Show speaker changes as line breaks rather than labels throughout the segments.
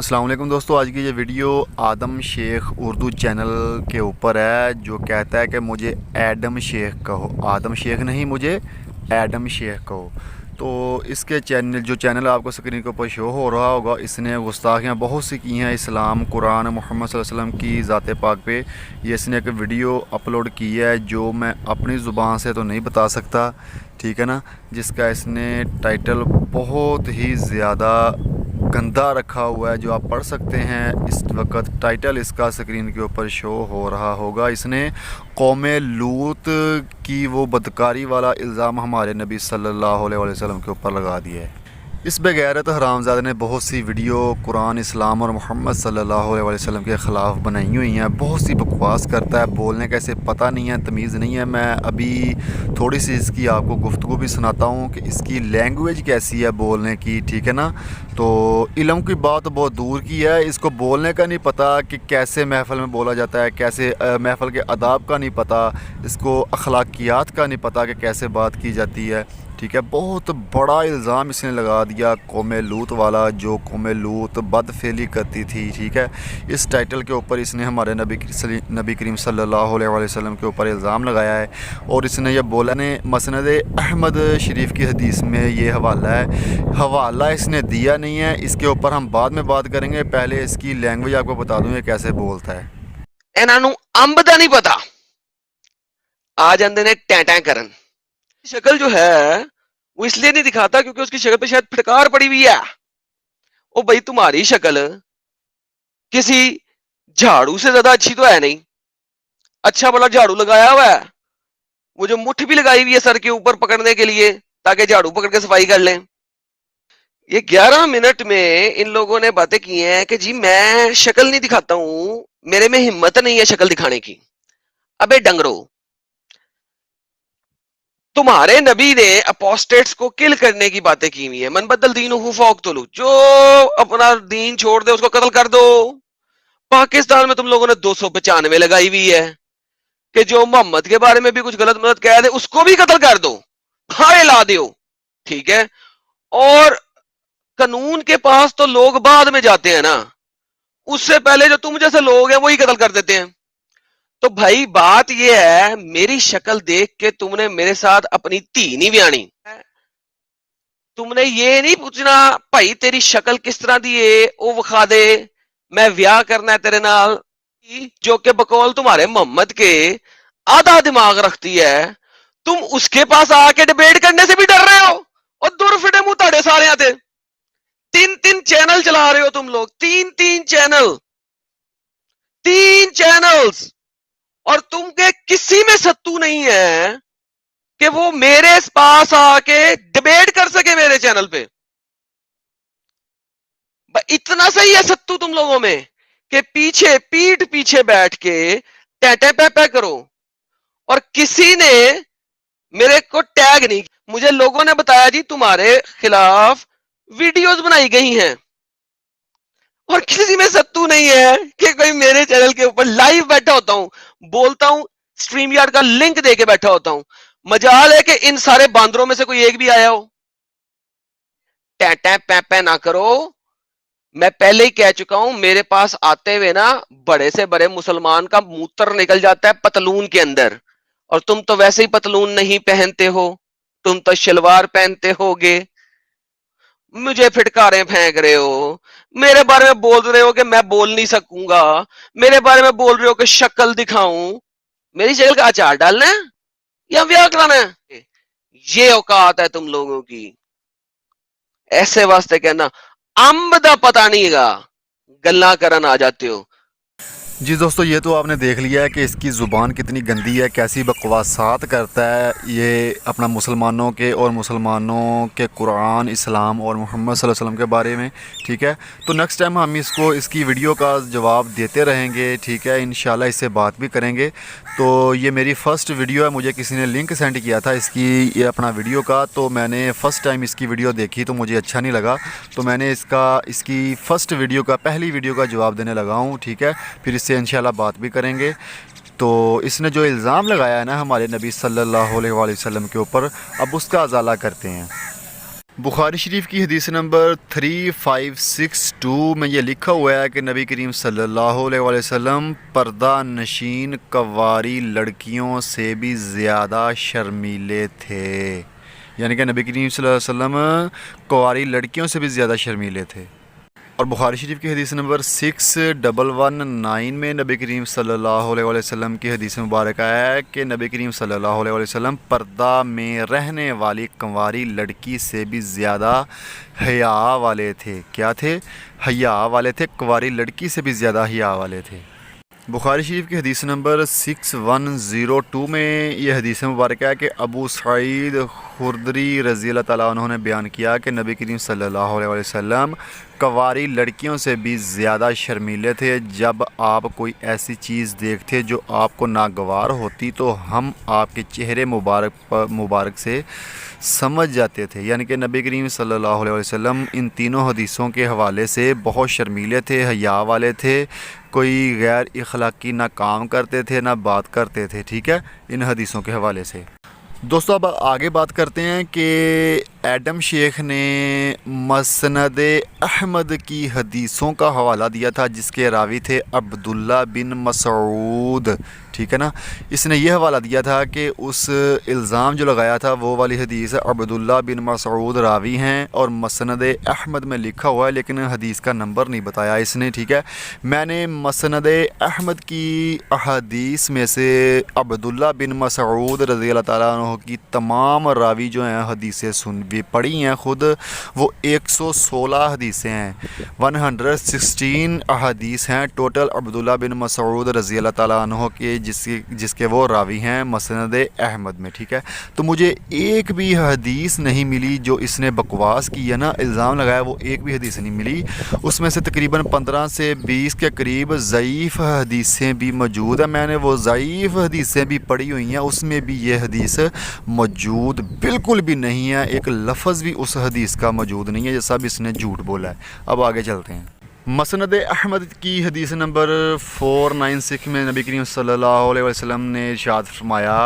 अस्सलाम वालेकुम दोस्तों, आज की ये वीडियो आदम शेख उर्दू चैनल के ऊपर है जो कहता है कि मुझे एडम शेख कहो। आदम शेख नहीं, मुझे एडम शेख कहो। तो इसके चैनल आपको स्क्रीन के ऊपर शो हो रहा होगा, इसने गुस्ताखियाँ बहुत सी की हैं इस्लाम, कुरान, मोहम्मद सल्लल्लाहु अलैहि वसल्लम की ज़ात पाक पे। ये इसने एक वीडियो अपलोड की है जो मैं अपनी ज़ुबान से तो नहीं बता सकता, ठीक है ना, जिसका इसने टाइटल बहुत ही ज़्यादा गंदा रखा हुआ है जो आप पढ़ सकते हैं। इस वक्त टाइटल इसका स्क्रीन के ऊपर शो हो रहा होगा। इसने कौमे लूत की वो बदकारी वाला इल्ज़ाम हमारे नबी सल्लल्लाहु अलैहि वसल्लम के ऊपर लगा दिया है। इस बेगैरत हरामज़ादे ने बहुत सी वीडियो कुरान, इस्लाम और मोहम्मद सल्लल्लाहु अलैहि वसल्लम के ख़िलाफ़ बनाई हुई हैं। बहुत सी बकवास करता है, बोलने का इसे पता नहीं है, तमीज़ नहीं है। मैं अभी थोड़ी सी इसकी आपको गुफ्तगू भी सुनाता हूँ कि इसकी लैंग्वेज कैसी है बोलने की, ठीक है ना। तो इल्म की बात बहुत दूर की है, इसको बोलने का नहीं पता कि कैसे महफ़िल में बोला जाता है, कैसे महफ़िल के आदाब का नहीं पता, इसको अखलाकियात का नहीं पता कि कैसे बात की जाती है, ठीक है। बहुत बड़ा इल्ज़ाम इसने लगा दिया कौमे लूत वाला, जो कौमे लूत बदफेली करती थी, ठीक है। इस टाइटल के ऊपर इसने हमारे नबी करीम सल्लल्लाहु अलैहि वसल्लम के ऊपर इल्ज़ाम लगाया है और इसने ये बोला ने मसनद अहमद शरीफ की हदीस में ये हवाला है। हवाला इसने दिया नहीं है, इसके ऊपर हम बाद में बात करेंगे। पहले इसकी लैंग्वेज आपको बता दूँ ये कैसे बोलता है।
ਇਹਨਾਂ ਨੂੰ ਅੰਬ ਦਾ ਨਹੀਂ ਪਤਾ, आ जाते ने टैं करन। शक्ल जो है वो इसलिए नहीं दिखाता क्योंकि उसकी शक्ल पे शायद फिटकार पड़ी हुई है। ओ भाई, तुम्हारी शक्ल किसी झाड़ू से ज्यादा अच्छी तो है नहीं। अच्छा भला झाड़ू लगाया हुआ है, वो जो मुट्ठी भी लगाई हुई है सर के ऊपर पकड़ने के लिए ताकि झाड़ू पकड़ के सफाई कर लें। ये 11 मिनट में इन लोगों ने बातें की हैं कि जी मैं शक्ल नहीं दिखाता हूं, मेरे में हिम्मत नहीं है शक्ल दिखाने की। अबे डंगरो, तुम्हारे नबी ने अपोस्टेट्स को किल करने की बातें की हुई है। मन बदल दीन फौकतुलू, जो अपना दीन छोड़ दे उसको कत्ल कर दो। पाकिस्तान में तुम लोगों ने 295 लगाई हुई है कि जो मोहम्मद के बारे में भी कुछ गलत मदद कह दे उसको भी कत्ल कर दो, फाड़े ला दो, ठीक है। और कानून के पास तो लोग बाद में जाते हैं ना, उससे पहले जो तुम जैसे लोग हैं वही कत्ल कर देते हैं। तो भाई बात यह है, मेरी शक्ल देख के तुमने मेरे साथ अपनी धी नहीं ब्यानी। तुमने ये नहीं पूछना भाई तेरी शक्ल किस तरह दी है, वो विखा दे, मैं ब्याह करना है तेरे नाल, जो कि बकौल तुम्हारे मोहम्मद के आधा दिमाग रखती है। तुम उसके पास आके डिबेट करने से भी डर रहे हो। और दूर फिटे मुंह ताड़े सारे आते, 3-3 चैनल चला रहे हो तुम लोग, 3-3 चैनल, 3 चैनल्स, और तुम के किसी में सत्तू नहीं है कि वो मेरे पास आके डिबेट कर सके मेरे चैनल पे। इतना सही है सत्तू तुम लोगों में कि पीछे पीठ पीछे बैठ के टैटे पे करो। और किसी ने मेरे को टैग नहीं, मुझे लोगों ने बताया जी तुम्हारे खिलाफ वीडियोस बनाई गई हैं, और किसी में सत्तू नहीं है कि कोई मेरे चैनल के ऊपर लाइव बैठा होता हूं, बोलता हूं, स्ट्रीम यार्ड का लिंक देके बैठा होता हूं। मजाल है कि इन सारे बांदरों में से कोई एक भी आया हो। टैं पै ना करो, मैं पहले ही कह चुका हूं, मेरे पास आते हुए ना बड़े से बड़े मुसलमान का मूत्र निकल जाता है पतलून के अंदर, और तुम तो वैसे ही पतलून नहीं पहनते हो, तुम तो शलवार पहनते होगे। मुझे फिटकारें फेंक रहे हो, मेरे बारे में बोल रहे हो कि मैं बोल नहीं सकूंगा, मेरे बारे में बोल रहे हो कि शक्ल दिखाऊं। मेरी शक्ल का अचार डालना है या ब्याह कराना है? ये औकात है तुम लोगों की। ऐसे वास्ते कहना अंब दा पता नहीं गा, गल्ला करन आ जाते हो।
जी दोस्तों, ये तो आपने देख लिया है कि इसकी ज़ुबान कितनी गंदी है, कैसी बकवासात करता है ये अपना मुसलमानों के और मुसलमानों के कुरान, इस्लाम और मोहम्मद सल्लल्लाहु अलैहि वसल्लम के बारे में, ठीक है। तो नेक्स्ट टाइम हम इसकी वीडियो का जवाब देते रहेंगे, ठीक है। इंशाल्लाह इससे बात भी करेंगे। तो ये मेरी फ़र्स्ट वीडियो है, मुझे किसी ने लिंक सेंड किया था इसकी, ये अपना वीडियो का, तो मैंने फ़र्स्ट टाइम इसकी वीडियो देखी तो मुझे अच्छा नहीं लगा, तो मैंने इसकी फ़र्स्ट वीडियो का, पहली वीडियो का जवाब देने लगा हूँ, ठीक है। फिर इससे इंशाल्लाह बात भी करेंगे। तो इसने जो इल्ज़ाम लगाया है ना हमारे नबी सल्लल्लाहु अलैहि वसल्लम के ऊपर, अब उसका अज़ाला करते हैं। बुखारी शरीफ की हदीस नंबर 3562 में ये लिखा हुआ है कि नबी करीम सल्लल्लाहु अलैहि वसल्लम पर्दा नशीन कवारी लड़कियों से भी ज़्यादा शर्मीले थे। यानी कि नबी करीम सल्लल्लाहु अलैहि वसल्लम कवारी लड़कियों से भी ज़्यादा शर्मीले थे। और बुखारी शरीफ की हदीस नंबर 6119 में नबी करीम सल्लल्लाहु अलैहि वसल्लम की हदीस मुबारक है कि नबी करीम सल्लल्लाहु अलैहि वसल्लम पर्दा में रहने वाली कंवारी लड़की से भी ज़्यादा हया वाले थे। क्या थे? हया वाले थे। कंवारी लड़की से भी ज़्यादा हया वाले थे। बुखारी शरीफ की हदीस नंबर 6102 में ये हदीस मुबारक है कि अबू सईद खुदरी रज़ी अल्लाह ताला अन्हु ने बयान किया कि नबी करीम सल्लल्लाहु अलैहि वसल्लम कंवारी लड़कियों से भी ज़्यादा शर्मीले थे। जब आप कोई ऐसी चीज़ देखते जो आपको नागवार होती तो हम आपके चेहरे मुबारक से समझ जाते थे। यानी कि नबी करीम सल्लल्लाहु अलैहि वसल्लम इन तीनों हदीसों के हवाले से बहुत शर्मीले थे, हया वाले थे, कोई गैर इखलाकी ना काम करते थे ना बात करते थे। ठीक है, इन हदीसों के हवाले से। दोस्तों अब आगे बात करते हैं कि एडम शेख ने मसनद अहमद की हदीसों का हवाला दिया था जिसके रावी थे अब्दुल्ला बिन मसऊद। ठीक है ना, इसने ये हवाला दिया था कि उस इल्ज़ाम जो लगाया था वो वाली हदीस अब्दुल्ला बिन मसऊद रावी हैं और मसनद अहमद में लिखा हुआ है, लेकिन हदीस का नंबर नहीं बताया इसने। ठीक है, मैंने मसनद अहमद की अहादीस में से अब्दुल्ला बिन मसऊद रज़ी अल्लाह ताला अन्हु की तमाम रावी जो हैं हदीसें सुन भी पढ़ी हैं खुद। वो 116 हदीसें हैं, 116 अहादीस हैं टोटल अब्दुल्ला बिन मसऊद रज़ी अल्लाह ताला अन्हु के जिसके वो रावी हैं मसनद अहमद में। ठीक है, तो मुझे एक भी हदीस नहीं मिली जो इसने बकवास की है ना, इल्ज़ाम लगाया, वो एक भी हदीस नहीं मिली। उसमें से तकरीबन 15 से 20 के करीब ज़ईफ़ हदीसें भी मौजूद हैं। मैंने वो ज़ईफ़ हदीसें भी पढ़ी हुई हैं, उसमें भी ये हदीस मौजूद बिल्कुल भी नहीं है। एक लफ्ज़ भी उस हदीस का मौजूद नहीं है, ये सब इसने झूठ बोला है। अब आगे चलते हैं। मसनद अहमद की हदीस नंबर 496 में नबी करीम सल्लल्लाहु अलैहि वसल्लम ने इरशाद फरमाया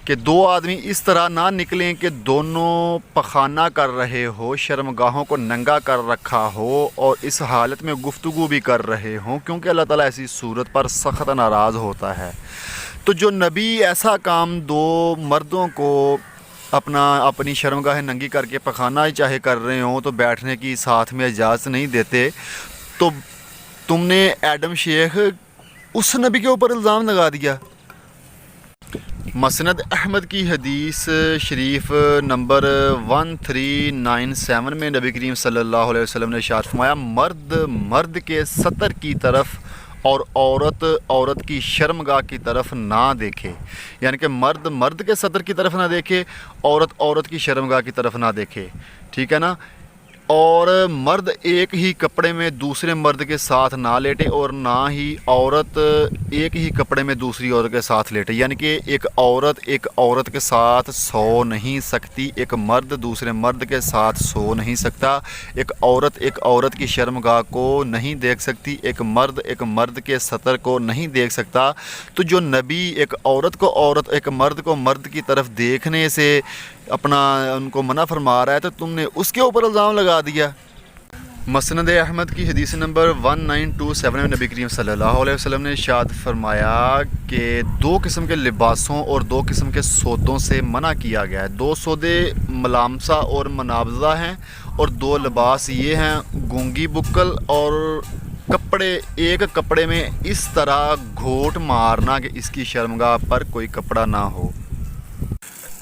कि दो आदमी इस तरह ना निकलें कि दोनों पखाना कर रहे हो, शर्मगाहों को नंगा कर रखा हो और इस हालत में गुफ्तगू भी कर रहे हों, क्योंकि अल्लाह ताला ऐसी सूरत पर सख्त नाराज़ होता है। तो जो नबी ऐसा काम दो मर्दों को अपनी शर्मगाहें नंगी करके पखाना ही चाहे कर रहे हों तो बैठने की साथ में इजाज़त नहीं देते, तो तुमने एडम शेख उस नबी के ऊपर इल्ज़ाम लगा दिया। मसनद अहमद की हदीस शरीफ नंबर 1397 में नबी करीम सल्लल्लाहु अलैहि वसल्लम ने इरशाद फरमाया, मर्द के सतर की तरफ और औरत की शर्मगाह की तरफ ना देखे। यानी कि मर्द के सतर की तरफ ना देखे, औरत की शर्मगाह की तरफ ना देखे। ठीक है ना, और मर्द एक ही कपड़े में दूसरे मर्द के साथ ना लेटे और ना ही औरत एक ही कपड़े में दूसरी औरत के साथ लेटे। यानी कि एक औरत के साथ सो नहीं सकती, एक मर्द दूसरे मर्द के साथ सो नहीं सकता, एक औरत की शर्मगाह को नहीं देख सकती, एक मर्द के सतर को नहीं देख सकता। तो जो नबी एक मर्द को मर्द की तरफ देखने से उनको मना फरमा रहा है, तो तुमने उसके ऊपर इल्ज़ाम लगा दिया। मसनद अहमद की हदीस नंबर 1927 में नबी करीम सल्लल्लाहु अलैहि वसल्लम ने इरशाद फरमाया कि दो किस्म के लिबासों और दो किस्म के सौदों से मना किया गया है। दो सौदे मलामसा और मनाबजा हैं और दो लिबास ये हैं गूंगी बुक्कल और कपड़े। एक कपड़े में इस तरह घोट मारना कि इसकी शर्मगाह पर कोई कपड़ा ना हो।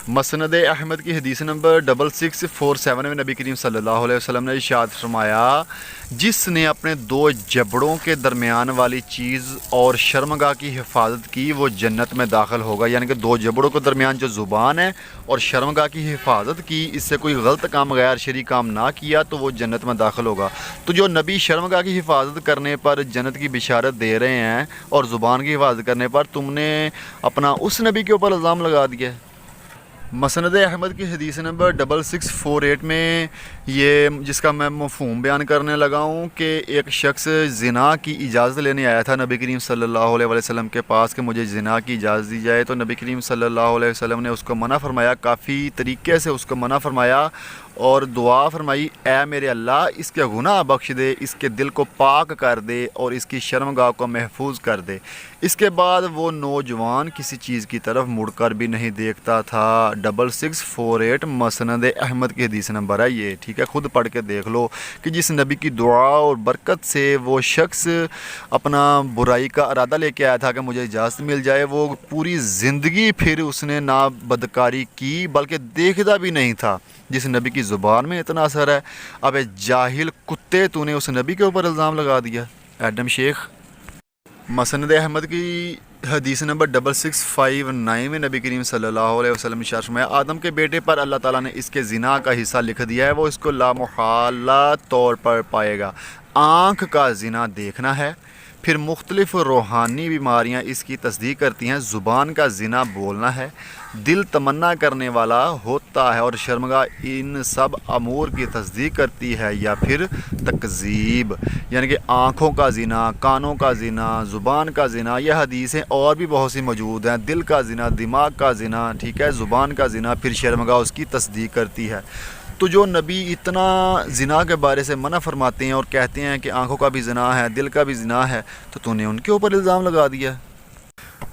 मसनद अहमद की हदीस नंबर 6647 में नबी करीम सल्लल्लाहु अलैहि वसल्लम ने इरशाद फरमाया, जिसने अपने दो जबड़ों के दरमियान वाली चीज़ और शर्मगाह की हिफाजत की वो जन्नत में दाखिल होगा। यानी कि दो जबड़ों के दरमियान जो ज़ुबान है और शर्मगाह की हिफाजत की, इससे कोई गलत काम गैर शरई काम ना किया तो वो जन्नत में दाखिल होगा। तो जो नबी शर्मगाह की हिफाजत करने पर जन्नत की बिशारत दे रहे हैं और ज़ुबान की हिफाजत करने पर तुमने अपना उस नबी के ऊपर इल्ज़ाम लगा दिया। मसनद अहमद की हदीस नंबर 6648 में ये जिसका मैं मफ़हूम बयान करने लगा हूँ कि एक शख्स ज़िना की इजाज़त लेने आया था नबी करीम सल्लल्लाहु अलैहि वसल्लम के पास कि मुझे ज़िना की इजाज़त दी जाए। तो नबी करीम सल्लल्लाहु अलैहि वसल्लम ने उसको मना फरमाया, काफ़ी तरीक़े से उसको मना फरमाया اور دعا فرمائی اے میرے اللہ اس کے گناہ بخش دے، اس کے دل کو پاک کر دے اور اس کی شرمگاہ کو محفوظ کر دے۔ اس کے بعد وہ نوجوان کسی چیز کی طرف مڑ کر بھی نہیں دیکھتا تھا۔ 6648 مسند احمد کی حدیث نمبر ہے یہ، ٹھیک ہے، خود پڑھ کے دیکھ لو کہ جس نبی کی دعا اور برکت سے وہ شخص اپنا برائی کا ارادہ لے کے آیا تھا کہ مجھے اجازت مل جائے، وہ پوری زندگی پھر اس نے نہ بدکاری کی بلکہ دیکھتا بھی نہیں تھا۔ جس نبی کی زبان میں اتنا اثر ہے، اب اے جاہل کتے تو نے اس نبی کے اوپر الزام لگا دیا۔ ایڈم شیخ مسند احمد کی حدیث نمبر 6659 میں نبی کریم صلی اللہ علیہ وسلم ارشاد فرمایا آدم کے بیٹے پر اللہ تعالیٰ نے اس کے زنا کا حصہ لکھ دیا ہے، وہ اس کو لامحالہ طور پر پائے گا۔ آنکھ کا زنا دیکھنا ہے، پھر مختلف روحانی بیماریاں اس کی تصدیق کرتی ہیں۔ زبان کا زنا بولنا ہے، دل تمنا کرنے والا ہوتا ہے اور شرمگاہ ان سب امور کی تصدیق کرتی ہے یا پھر تکذیب، یعنی کہ آنکھوں کا زنا، کانوں کا زنا، زبان کا زنا، یہ حدیثیں اور بھی بہت سی موجود ہیں۔ دل کا زنا، دماغ کا زنا، ٹھیک ہے، زبان کا زنا، پھر شرمگاہ اس کی تصدیق کرتی ہے۔ تو جو نبی اتنا زنا کے بارے سے منع فرماتے ہیں اور کہتے ہیں کہ آنکھوں کا بھی زنا ہے، دل کا بھی زنا ہے، تو نے ان کے اوپر الزام لگا دیا۔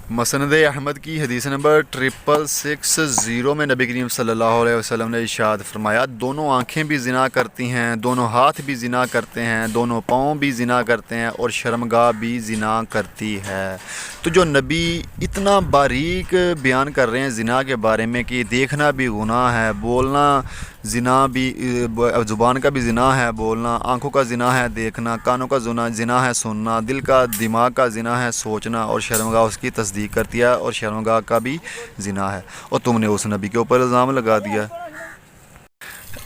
مسند احمد کی حدیث نمبر 6660 میں نبی کریم صلی اللہ علیہ وسلم نے ارشاد فرمایا دونوں آنکھیں بھی زنا کرتی ہیں، دونوں ہاتھ بھی زنا کرتے ہیں، دونوں پاؤں بھی زنا کرتے ہیں اور شرمگاہ بھی زنا کرتی ہے۔ تو جو نبی اتنا باریک بیان کر رہے ہیں زنا کے بارے میں کہ دیکھنا بھی گناہ ہے، بولنا زنا بھی، زبان کا بھی زنا ہے بولنا، آنکھوں کا زنا ہے دیکھنا، کانوں کا زنا ہے سننا، دل کا دماغ کا زنا ہے سوچنا، اور شرمگاہ اس کی تصدیق کرتی ہے اور شرمگاہ کا بھی زنا ہے، اور تم نے اس نبی کے اوپر الزام لگا دیا۔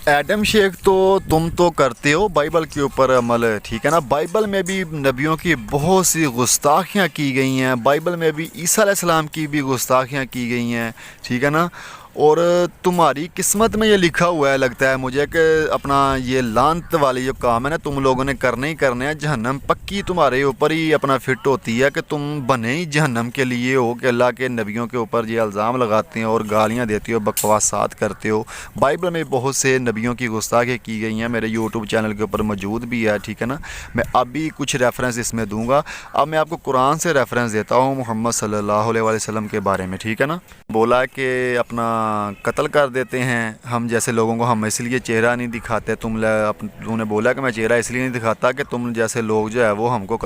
ایڈم شیخ تو تم تو کرتے ہو بائبل کے اوپر عمل، ٹھیک ہے نا، بائبل میں بھی نبیوں کی بہت سی گستاخیاں کی گئی ہیں، بائبل میں بھی عیسیٰ علیہ السلام کی بھی گستاخیاں کی گئی ہیں، ٹھیک ہے نا، اور تمہاری قسمت میں یہ لکھا ہوا ہے لگتا ہے مجھے کہ اپنا یہ لعنت والے جو کام ہے نا تم لوگوں نے کرنے ہی کرنے ہیں، جہنم پکی تمہارے اوپر ہی اپنا فٹ ہوتی ہے کہ تم بنے ہی جہنم کے لیے ہو کہ اللہ کے نبیوں کے اوپر یہ الزام لگاتے ہیں اور گالیاں دیتے ہو، بکواسات کرتے ہو۔ بائبل میں بہت سے نبیوں کی گستاخی کی گئی ہیں، میرے یوٹیوب چینل کے اوپر موجود بھی ہے، ٹھیک ہے نا، میں اب بھی کچھ ریفرنس اس میں دوں گا۔ اب میں آپ کو قرآن سے ریفرنس دیتا ہوں محمد صلی اللہ علیہ وسلم کے بارے میں، ٹھیک ہے نا، بولا کہ اپنا قتل کر دیتے ہیں ہم جیسے لوگوں کو، ہم اس لیے چہرہ نہیں دکھاتے، تم نے بولا کہ میں چہرہ اس لیے نہیں دکھاتا کہ تم جیسے لوگ جو ہے وہ ہم کو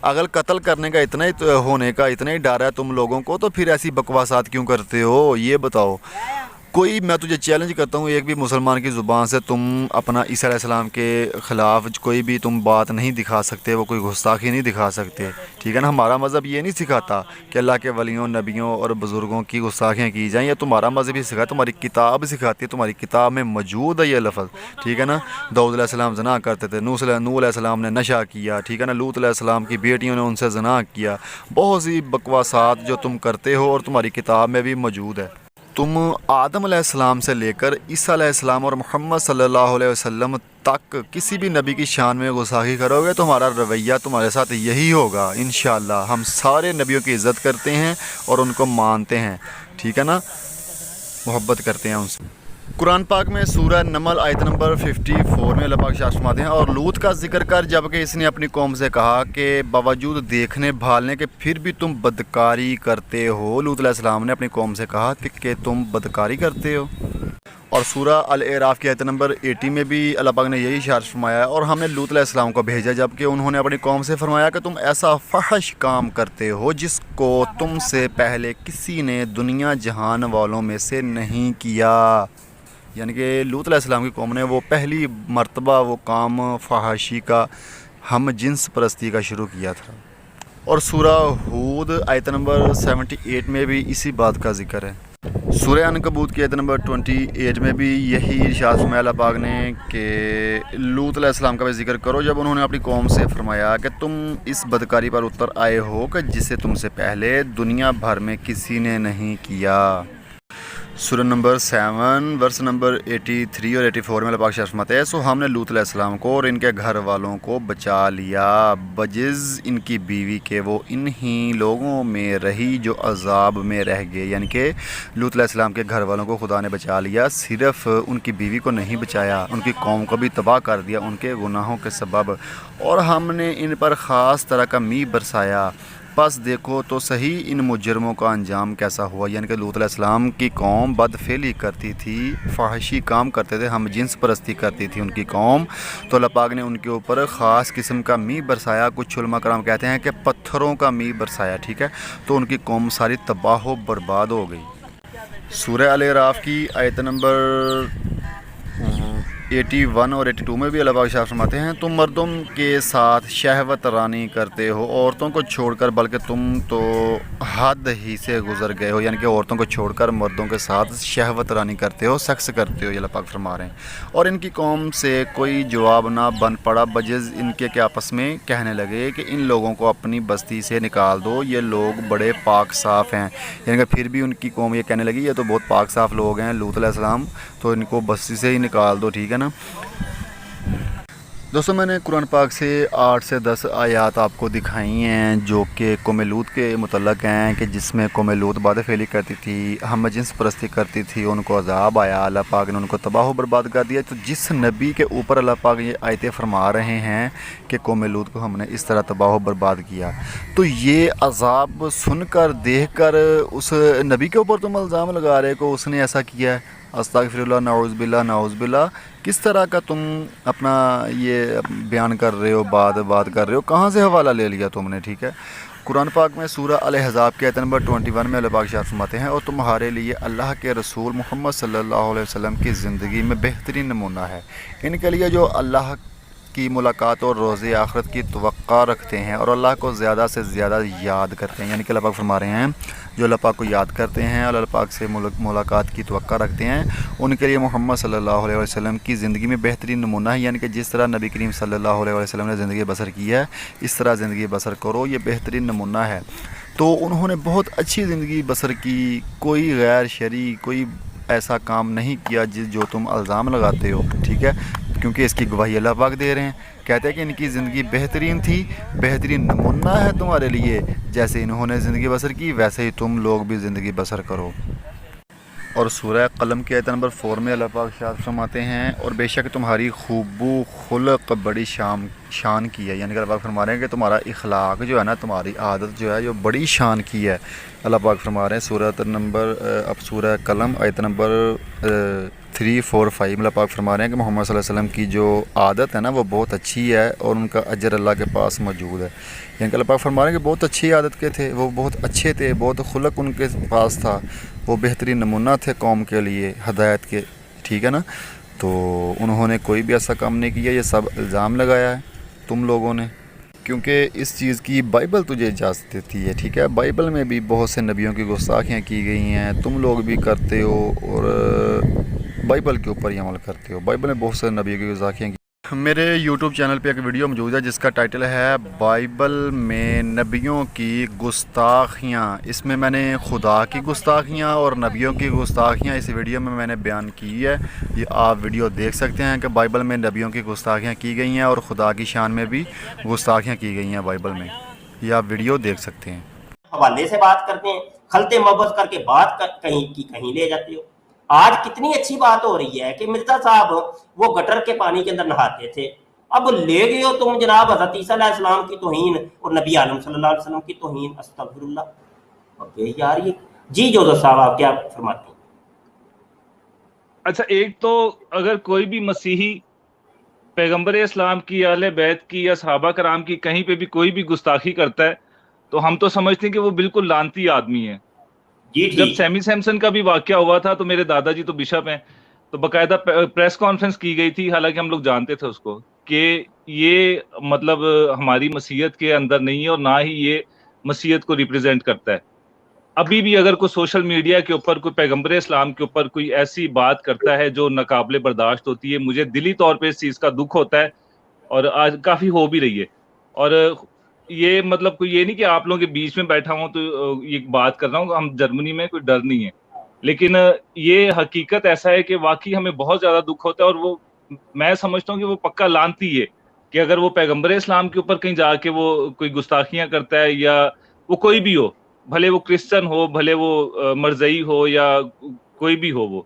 اگر قتل کرنے کا اتنا ہی ہونے کا اتنا ہی ڈر ہے تم لوگوں کو تو پھر ایسی بکواسات کیوں کرتے ہو، یہ بتاؤ۔ کوئی، میں تجھے چیلنج کرتا ہوں، ایک بھی مسلمان کی زبان سے تم اپنا عیسیٰ علیہ السلام کے خلاف کوئی بھی تم بات نہیں دکھا سکتے، وہ کوئی گستاخی نہیں دکھا سکتے، ٹھیک ہے نا۔ ہمارا مذہب یہ نہیں سکھاتا کہ اللہ کے ولیوں، نبیوں اور بزرگوں کی گستاخیاں کی جائیں، یہ تمہارا مذہب ہی سکھاتا، تمہاری کتاب سکھاتی ہے، تمہاری کتاب میں موجود ہے یہ لفظ، ٹھیک ہے نا۔ داؤد علیہ السلام زنا کرتے تھے، نوح علیہ السلام نے نشہ کیا، ٹھیک ہے نا، لوط علیہ السلام کی بیٹیوں نے ان سے زنا کیا، بہت سی بکواسات جو تم کرتے ہو اور تمہاری کتاب میں بھی موجود ہے۔ تم آدم علیہ السلام سے لے کر عیسیٰ علیہ السلام اور محمد صلی اللہ علیہ وسلم تک کسی بھی نبی کی شان میں گستاخی کرو گے تو ہمارا رویہ تمہارے ساتھ یہی ہوگا انشاءاللہ۔ ہم سارے نبیوں کی عزت کرتے ہیں اور ان کو مانتے ہیں، ٹھیک ہے نا، محبت کرتے ہیں ان سے۔ قرآن پاک میں سورہ نمل آیت نمبر 54 میں اللہ پاک ارشاد فرماتے ہیں اور لوط کا ذکر کر جبکہ اس نے اپنی قوم سے کہا کہ باوجود دیکھنے بھالنے کے پھر بھی تم بدکاری کرتے ہو۔ لوط علیہ السلام نے اپنی قوم سے کہا کہ تم بدکاری کرتے ہو۔ اور سورہ الاعراف کی آیت نمبر 80 میں بھی اللہ پاک نے یہی ارشاد فرمایا ہے اور ہم نے لوط علیہ السلام کو بھیجا جبکہ انہوں نے اپنی قوم سے فرمایا کہ تم ایسا فحش کام کرتے ہو جس کو تم سے پہلے کسی نے دنیا جہان والوں میں سے نہیں کیا، یعنی کہ لوط علیہ السلام کی قوم نے وہ پہلی مرتبہ وہ کام فحاشی کا، ہم جنس پرستی کا شروع کیا تھا۔ اور سورہ ہود آیت نمبر 78 میں بھی اسی بات کا ذکر ہے۔ سورہ عنکبوت کی آیت نمبر 28 میں بھی یہی ارشاد فرمایا اللہ پاک نے کہ لوط علیہ السلام کا بھی ذکر کرو جب انہوں نے اپنی قوم سے فرمایا کہ تم اس بدکاری پر اتر آئے ہو کہ جسے تم سے پہلے دنیا بھر میں کسی نے نہیں کیا۔ सूरह नंबर 7 वर्स नंबर 83 और 84 में अल्लाह पाक फरमाते हैं, सो हमने लूत अलैहिस्सलाम को और इनके घर वालों को बचा लिया बजिज़ इनकी बीवी के, वो इन्हीं लोगों में रही जो अजाब में रह गए। यानी कि लूत अलैहिस्सलाम के घर वालों को खुदा ने बचा लिया, सिर्फ़ उनकी बीवी को नहीं बचाया, उनकी कौम को भी तबाह कर दिया उनके गुनाहों के सबब। और हमने इन पर ख़ास तरह का मी बरसाया, बस देखो तो सही इन मुजरमों का अंजाम कैसा हुआ। यानी कि लूत अलैहिस्सलाम की कौम बदफेली करती थी, फाहिशी काम करते थे, हम जिन्स परस्ती करती थी उनकी कौम। तो अल्लाह पाक ने उनके ऊपर ख़ास किस्म का मी बरसाया, कुछ उलमा कराम कहते हैं कि पत्थरों का मी बरसाया, ठीक है। तो उनकी कौम सारी तबाह बर्बाद हो गई। सूरह अल अराफ की आयत नंबर 81 और 82 में भी अल्लाह पाक इरशाद फरमाते हैं, तुम मर्दों के साथ शहवत रानी करते हो औरतों को छोड़कर, बल्कि तुम तो हद ही से गुजर गए हो। यानी कि औरतों को छोड़कर मर्दों के साथ शहवत रानी करते हो, सेक्स करते हो, ये अल्लाह पाक फरमा रहे हैं। और इनकी कौम से कोई जवाब ना बन पड़ा बजिज़ इनके कि आपस में कहने लगे कि इन लोगों को अपनी बस्ती से निकाल दो, ये लोग बड़े पाक साफ़ हैं। यानी कि फिर भी उनकी कौम ये कहने लगी ये तो बहुत पाक साफ़ लोग हैं लूत अलैहिस्सलाम, तो इनको बस्ती से ही निकाल दो, ठीक है ना। दोस्तों मैंने कुरान पाक से 8 से 10 आयात आपको दिखाई हैं जो कि कौम लूत के मुतल्लक़ हैं, कि जिसमें कौम लूत बाद फेली करती थी, हम जिन्स परस्ती करती थी, उनको अज़ाब आया, अल्लाह पाक ने उनको तबाह बर्बाद कर दिया। तो जिस नबी के ऊपर अल्लाह पाक ये आयतें फरमा रहे हैं कि कौम लूत को हमने इस तरह तबाह बर्बाद किया, तो ये अज़ाब सुनकर देखकर उस नबी के ऊपर तुम इल्ज़ाम लगा रहे हो उसने ऐसा किया है। अस्तगफिरुल्लाह, नाउज़ बिल्लाह, नाउज़ बिल्लाह। किस तरह का तुम अपना ये बयान कर रहे हो, बात कर रहे हो, कहाँ से हवाला ले लिया तुमने, ठीक है। कुरान पाक में सूरह अल अहज़ाब के आयत नंबर 21 में अल्लाह पाक इरशाद फरमाते हैं, और तुम्हारे लिए अल्लाह के रसूल मोहम्मद सल्लल्लाहु अलैहि वसल्लम की ज़िंदगी में बेहतरीन नमूना है। इनके लिए जो अल्लाह की मुलाकात और रोज़े आखिरत की तवक्का रखते हैं और अल्लाह को ज़्यादा से ज़्यादा याद करते हैं। यानी कि अल्लाह पाक फरमा रहे हैं जो अल्लाह पाक को याद करते हैं और अल्लाह पाक से मुलाकात की तवक्का रखते हैं, उनके लिए मोहम्मद सल्लल्लाहु अलैहि वसल्लम की ज़िंदगी में बेहतरीन नमूना है। यानी कि जिस तरह नबी करीम सल्लल्लाहु अलैहि वसल्लम ने ज़िंदगी बसर की है, इस तरह ज़िंदगी बसर करो, ये बेहतरीन नमूना है। तो उन्होंने बहुत अच्छी ज़िंदगी बसर की, कोई गैर शरई कोई ऐसा काम नहीं किया जो तुम इल्ज़ाम लगाते हो, ठीक है, क्योंकि इसकी गवाही अल्लाह पाक दे रहे हैं। कहते हैं कि इनकी ज़िंदगी बेहतरीन थी, बेहतरीन नमूना है तुम्हारे लिए, जैसे इन्होंने ज़िंदगी बसर की वैसे ही तुम लोग भी ज़िंदगी बसर करो। और सूरह कलम के आयत नंबर 4 में अल्लाह पाक इरशाद फरमाते हैं, और बेशक तुम्हारी खूबू खुल्क बड़ी शान की है। यानी कि अल्लाह पाक फरमा रहे हैं कि तुम्हारा इखलाक जो है ना, तुम्हारी आदत जो है जो बड़ी शान की है। अल्लाह पाक फरमा रहे हैं सूरह कलम आयत नंबर 3, 4, 5 में अल्लाह पाक फरमा रहे हैं कि मोहम्मद सल्लल्लाहु अलैहि वसल्लम की जो आदत है ना वो बहुत अच्छी है और उनका अजर अल्लाह के पास मौजूद है। यानी कि अल्लाह पाक फरमा रहे हैं कि बहुत अच्छी आदत के थे, वो बहुत अच्छे थे, बहुत खुलक उनके पास था, वो बेहतरीन नमूना थे कौम के लिए हिदायत के, ठीक है ना। तो उन्होंने कोई भी ऐसा काम नहीं किया, ये सब इल्ज़ाम लगाया है तुम लोगों ने, क्योंकि इस चीज़ की बाइबल तुझे इजाज़त देती है, ठीक है। बाइबल में भी बहुत से नबियों की गुस्ताखियाँ की गई हैं, तुम लोग भी करते हो और बाइबल के ऊपर ही अमल करते हो। बाइबल में बहुत से नबियों की गुस्ताखियाँ की। मेरे YouTube चैनल पे एक वीडियो मौजूद है जिसका टाइटल है बाइबल में नबियों की गुस्ताखियाँ। इसमें मैंने खुदा की गुस्ताखियाँ और नबियों की गुस्ताखियाँ इस वीडियो में मैंने बयान की है। ये आप वीडियो देख सकते हैं कि बाइबल में नबियों की गुस्ताखियाँ की गई हैं और खुदा की शान में भी गुस्ताखियाँ की गई हैं बाइबल में, ये आप वीडियो देख सकते हैं।
हवाले से बात करते हैं, खलते मोहब्बत करके कहीं की कहीं ले जाते हो। आज कितनी अच्छी बात हो रही है कि मिर्जा साहब वो गटर के पानी के अंदर नहाते थे, अब ले गए हो तुम जनाब हज़रत ईसा अलैहिस्सलाम की तौहीन और नबी आलम सल्लल्लाहु अलैहि वसल्लम की तौहीन। अस्तगफिरुल्लाह। अबे यार ये जी जोसेफ साहब आप क्या फरमाते हैं?
अच्छा, एक तो अगर कोई भी मसीही पैगंबर इस्लाम की, अहले बैत की या सहाबा कराम की कहीं पे भी कोई भी गुस्ताखी करता है तो हम तो समझते हैं कि वो बिल्कुल लानती आदमी है। जब सैमी सैमसन का भी वाकया हुआ था तो मेरे दादाजी तो बिशप हैं, तो बकायदा प्रेस कॉन्फ्रेंस की गई थी, हालांकि हम लोग जानते थे उसको कि ये मतलब हमारी मसीहत के अंदर नहीं है और ना ही ये मसीहत को रिप्रेजेंट करता है। अभी भी अगर कोई सोशल मीडिया के ऊपर कोई पैगंबर इस्लाम के ऊपर कोई ऐसी बात करता है जो नाकाबिले बर्दाश्त होती है, मुझे दिली तौर पे इस चीज़ का दुख होता है और आज काफ़ी हो भी रही है। और ये मतलब कोई ये नहीं कि आप लोगों के बीच में बैठा हूँ तो ये बात कर रहा हूँ, हम जर्मनी में कोई डर नहीं है। لیکن یہ حقیقت ایسا ہے کہ واقعی ہمیں بہت زیادہ دکھ ہوتا ہے، اور وہ میں سمجھتا ہوں کہ وہ پکا لعنتی ہے کہ اگر وہ پیغمبر اسلام کے اوپر کہیں جا کے وہ کوئی گستاخیاں کرتا ہے، یا وہ کوئی بھی ہو، بھلے وہ کرسچن ہو، بھلے وہ مرزئی ہو، یا کوئی بھی ہو، وہ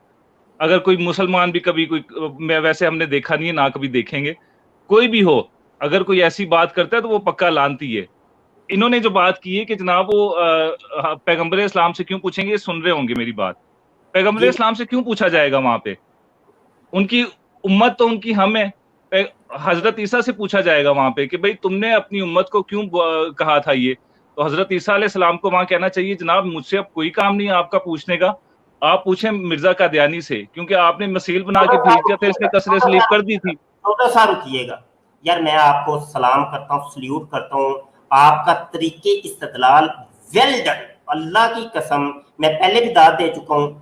اگر کوئی مسلمان بھی کبھی کوئی، میں ویسے ہم نے دیکھا نہیں ہے، نہ کبھی دیکھیں گے، کوئی بھی ہو اگر کوئی ایسی بات کرتا ہے تو وہ پکا لعنتی ہے۔ انہوں نے جو بات کی ہے کہ جناب وہ پیغمبر اسلام سے کیوں پوچھیں گے، سن رہے ہوں گے میری بات، پیغمبر
جی
اسلام سے کیوں پوچھا جائے گا وہاں پہ؟ ان کی امت تو ان کی ہم ہے، حضرت عیسیٰ سے پوچھا جائے گا وہاں پہ کہ بھئی تم نے اپنی امت کو کیوں کہا تھا یہ؟ تو حضرت عیسیٰ علیہ السلام کو وہاں کہنا چاہیے جناب مجھ سے اب کوئی کام نہیں ہے آپ کا پوچھنے کا، آپ پوچھیں مرزا قادیانی سے، کیونکہ آپ نے مسیل بنا کے بھیج دیا تھا، اس نے قصر سلیب کر دی تھی۔
چھوٹا سا رکیے گا یار، میں آپ کو سلام کرتا ہوں، سلیوٹ کرتا ہوں، آپ کا طریقے استدلال ویل ڈن، اللہ کی قسم میں پہلے بھی داد دے چکا ہوں،